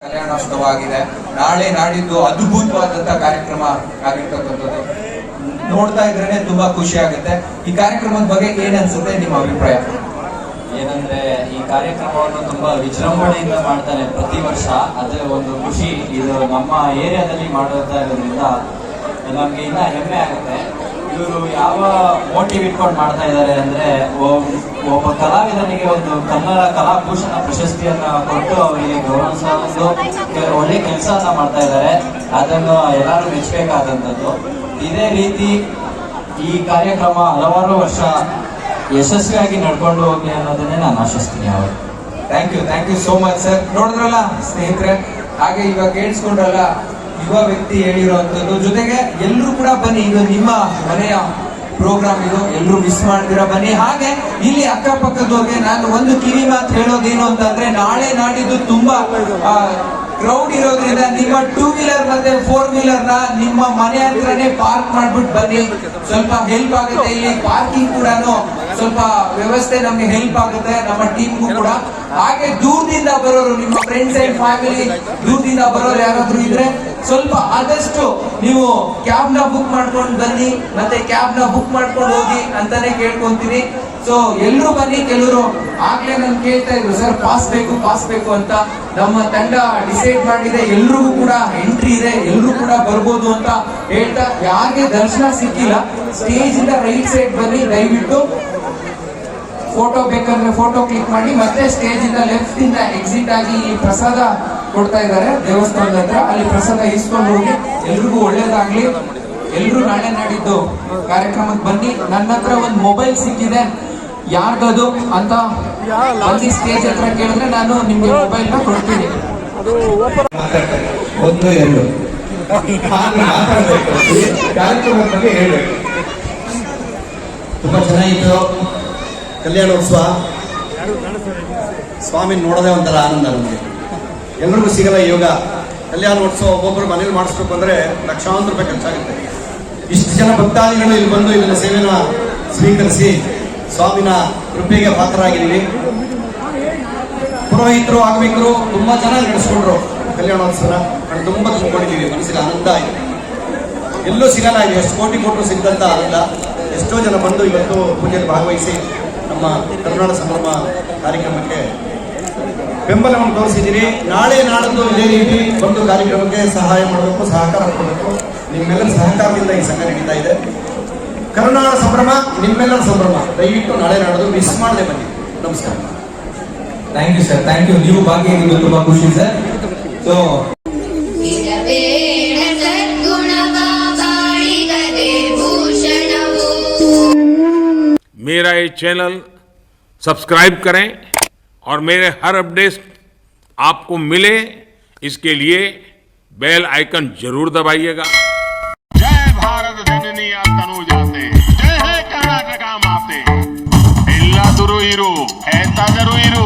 ಕಲ್ಯಾಣೋತ್ಸವ ಆಗಿದೆ. ನಾಳೆ ನಾಡಿದ್ದು ಅದ್ಭುತವಾದಂತಹ ಕಾರ್ಯಕ್ರಮ ಆಗಿರ್ತಕ್ಕಂಥದ್ದು ನೋಡ್ತಾ ಇದ್ರೇನೆ ತುಂಬಾ ಖುಷಿ ಆಗುತ್ತೆ. ಈ ಕಾರ್ಯಕ್ರಮದ ಬಗ್ಗೆ ಏನ್ ಅನ್ಸುತ್ತೆ ನಿಮ್ಮ ಅಭಿಪ್ರಾಯ? ಏನಂದ್ರೆ ಈ ಕಾರ್ಯಕ್ರಮವನ್ನು ತುಂಬಾ ವಿಜೃಂಭಣೆಯಿಂದ ಮಾಡ್ತಾರೆ ಪ್ರತಿ ವರ್ಷ. ಅದೇ ಒಂದು ಖುಷಿ. ಇದು ನಮ್ಮ ಏರಿಯಾದಲ್ಲಿ ಮಾಡೋದ್ರಿಂದ ನಮ್ಗೆ ಇನ್ನ ಹೆಮ್ಮೆ ಆಗುತ್ತೆ. ಇವರು ಯಾವ ಮೋಟಿವ್ ಇಟ್ಕೊಂಡು ಮಾಡ್ತಾ ಇದ್ದಾರೆ ಅಂದ್ರೆ, ಒಬ್ಬ ಕಲಾವಿದನಿಗೆ ಒಂದು ಕನ್ನಡ ಕಲಾಭೂಷಣ ಪ್ರಶಸ್ತಿಯನ್ನ ಕೊಟ್ಟು ಅವರಿಗೆ ಗೌರವಿಸೋ ಒಳ್ಳೆ ಕೆಲಸವನ್ನ ಮಾಡ್ತಾ ಇದ್ದಾರೆ. ಅದನ್ನು ಎಲ್ಲರೂ ಮೆಚ್ಚಬೇಕಾದಂಥದ್ದು. ಇದೇ ರೀತಿ ಈ ಕಾರ್ಯಕ್ರಮ ಹಲವಾರು ವರ್ಷ ಯಶಸ್ವಿಯಾಗಿ ನಡ್ಕೊಂಡು ಹೋಗ್ಲಿ ಅನ್ನೋದನ್ನೇ ನಾನು ಆಶಿಸ್ತೀನಿ. ಅವರು thank you so much sir. ನೋಡಿದ್ರಲ್ಲ ಸ್ನೇಹಿತರೆ, ಹಾಗೆ ಇವಾಗ ಕೇಳಿಸ್ಕೊಂಡ್ರಲ್ಲ ಯುವ ವ್ಯಕ್ತಿ ಹೇಳಿರುವಂತದ್ದು. ಜೊತೆಗೆ ಎಲ್ಲರೂ ಕೂಡ ಬನ್ನಿ, ಇದು ನಿಮ್ಮ ಮನೆಯ ಪ್ರೋಗ್ರಾಮ್, ಇದು ಎಲ್ಲರೂ ಮಿಸ್ ಮಾಡ್ತೀರಾ ಬನ್ನಿ. ಹಾಗೆ ಇಲ್ಲಿ ಅಕ್ಕಪಕ್ಕದವ್ರಿಗೆ ನಾನು ಒಂದು ಕಿವಿ ಮಾತು ಹೇಳೋದೇನು ಅಂತಂದ್ರೆ, ನಾಳೆ ನಾಡಿದ್ದು ತುಂಬಾ ಕ್ರೌಡ್ ಇರೋದ್ರಿಂದ ನಿಮ್ಮ 2 ವೀಲರ್ ಮತ್ತೆ 4 ವೀಲರ್ ನ ನಿಮ್ಮ ಮನೆ ಹತ್ರನೇ ಪಾರ್ಕ್ ಮಾಡ್ಬಿಟ್ಟು ಬನ್ನಿ. ಸ್ವಲ್ಪ ಹೆಲ್ಪ್ ಆಗುತ್ತೆ. ಇಲ್ಲಿ ಪಾರ್ಕಿಂಗ್ ಕೂಡ ಸ್ವಲ್ಪ ವ್ಯವಸ್ಥೆ ನಮ್ಗೆ ಹೆಲ್ಪ್ ಆಗುತ್ತೆ, ನಮ್ಮ ಟೀಮ್ಗೂ ಕೂಡ. ಹಾಗೆ ದೂರದಿಂದ ಬರೋರು, ನಿಮ್ಮ ಫ್ರೆಂಡ್ಸ್ ಅಂಡ್ ಫ್ಯಾಮಿಲಿ ದೂರದಿಂದ ಬರೋರು ಯಾರಾದ್ರೂ ಇದ್ರೆ ಸ್ವಲ್ಪ ಆದಷ್ಟು ನೀವು ಕ್ಯಾಬ್ ನ ಬುಕ್ ಮಾಡ್ಕೊಂಡು ಬನ್ನಿ, ಮತ್ತೆ ಕ್ಯಾಬ್ ನ ಬುಕ್ ಮಾಡ್ಕೊಂಡು ಹೋಗಿ ಅಂತಾನೆ ಕೇಳ್ಕೊಂತೀನಿ. ಸೊ ಎಲ್ಲರೂ ಬನ್ನಿ. ಕೆಲವರು ಆಗ್ಲೇ ನನ್ ಕೇಳ್ತಾ ಇದ್ರು, ಸರ್ ಪಾಸ್ ಬೇಕು ಅಂತ. ನಮ್ಮ ತಂಡ ಡಿಸೈಡ್ ಮಾಡಿದೆ, ಎಲ್ರಿಗೂ ಕೂಡ ಎಂಟ್ರಿ ಇದೆ, ಎಲ್ರೂ ಕೂಡ ಬರ್ಬೋದು ಅಂತ ಹೇಳ್ತಾ, ಯಾರಿಗೆ ದರ್ಶನ ಸಿಕ್ಕಿಲ್ಲ ಸ್ಟೇಜ್ ಇಂದ ರೈಟ್ ಸೈಡ್ ಬನ್ನಿ. ದಯವಿಟ್ಟು ಫೋಟೋ ಬೇಕಂದ್ರೆ ಫೋಟೋ ಕ್ಲಿಕ್ ಮಾಡಿ, ಮತ್ತೆ ಸ್ಟೇಜ್ ಇಂದ ಲೆಫ್ಟ್ ಇಂದ ಎಕ್ಸಿಟ್ ಆಗಿ ಈ ಪ್ರಸಾದ ಕೊಡ್ತಾ ಇದ್ದಾರೆ ದೇವಸ್ಥಾನದ ಹತ್ರ, ಅಲ್ಲಿ ಪ್ರಸಾದ ಇಸ್ಕೊಂಡು ಹೋಗಿ. ಎಲ್ರಿಗೂ ಒಳ್ಳೇದಾಗ್ಲಿ. ಎಲ್ರು ನಾಳೆ ನಾಡಿದ್ದು ಕಾರ್ಯಕ್ರಮಕ್ಕೆ ಬನ್ನಿ. ನನ್ನ ಹತ್ರ ಒಂದು ಮೊಬೈಲ್ ಸಿಕ್ಕಿದೆ, ಯಾರ್ದದು ಅಂತ ಬಂದು ಸ್ಟೇಜ್ ಹತ್ರ ಕೇಳಿದ್ರೆ ನಾನು ನಿಮ್ಗೆ ಮೊಬೈಲ್ ನ ಕೊಡ್ತೀನಿ. ಕಾರ್ಯಕ್ರಮದ ಬಗ್ಗೆ ಹೇಳ್ಬೇಕು. ತುಂಬಾ ಚೆನ್ನಾಗಿತ್ತು ಕಲ್ಯಾಣೋತ್ಸವ. ಸ್ವಾಮಿ ನೋಡೋದೇ ಒಂಥರ ಆನಂದ. ನಮಗೆ ಎಲ್ರಿಗೂ ಸಿಗಲ್ಲ ಯೋಗ. ಕಲ್ಯಾಣೋತ್ಸವ ಒಬ್ಬೊಬ್ಬರು ಮನೇಲಿ ಮಾಡಿಸ್ಬೇಕು ಅಂದ್ರೆ ಲಕ್ಷಾಂತರ ರೂಪಾಯಿ ಖರ್ಚಾಗುತ್ತೆ. ಇಷ್ಟು ಜನ ಭಕ್ತಾದಿಗಳು ಇಲ್ಲಿ ಬಂದು ಇದನ್ನ ಸೇವೆನ ಸ್ವೀಕರಿಸಿ ಸ್ವಾಮಿನ ಕೃಪೆಗೆ ಪಾತ್ರರಾಗಿದ್ದೀವಿ. ಪುರೋಹಿತರು ಆಗಬೇಕರು ತುಂಬಾ ಚೆನ್ನಾಗಿ ನಡೆಸ್ಕೊಂಡ್ರು ಕಲ್ಯಾಣೋತ್ಸವ. ನಾನು ತುಂಬಾ ತುಂಬಿಕೊಂಡಿದ್ದೀವಿ. ಮನಸ್ಸಿಗೆ ಆನಂದ ಆಗಿದೆ. ಎಲ್ಲೂ ಸಿಗಲ್ಲ ಇದು. ಎಷ್ಟು ಕೋಟಿ ಕೊಟ್ಟರು ಸಿಗದಂತ ಆನಂದ. ಎಷ್ಟೋ ಜನ ಬಂದು ಇವತ್ತು ಪೂಜೆಯಲ್ಲಿ ಭಾಗವಹಿಸಿ ನಮ್ಮ ಕರುನಾಡ ಸಂಭ್ರಮ ಕಾರ್ಯಕ್ರಮಕ್ಕೆ ಬೆಂಬಲವನ್ನು ತೋರಿಸಿದ್ದೀರಿ. ನಾಳೆ ನಾಡದ್ದು ಇದೇ ರೀತಿ ಒಂದು ಕಾರ್ಯಕ್ರಮಕ್ಕೆ ಸಹಾಯ ಮಾಡಬೇಕು, ಸಹಕಾರ ಕೊಡಬೇಕು. ನಿಮ್ಮೆಲ್ಲರ ಸಹಕಾರದಿಂದ ಈ ಸಂಘ ನಡೀತಾ ಇದೆ. ಕರುನಾಡ ಸಂಭ್ರಮ ನಿಮ್ಮೆಲ್ಲರ ಸಂಭ್ರಮ. ದಯವಿಟ್ಟು ನಾಳೆ ನಾಡದು ಮಿಸ್ ಮಾಡದೆ ಬನ್ನಿ. ನಮಸ್ಕಾರ. Thank you sir, thank you. ನೀವು ಭಾಗಿಯಾಗಿದ್ದು ತುಂಬಾ ಖುಷಿ ಸರ್. ಸೊ मेरा ये चैनल सब्सक्राइब करें और मेरे हर अपडेट आपको मिले, इसके लिए बेल आइकन जरूर दबाइएगा. जय भारत जननी तनु जाते, जय है कर्नाटका माते. इल्ला दुरु इरू, ऐता जरू इरू.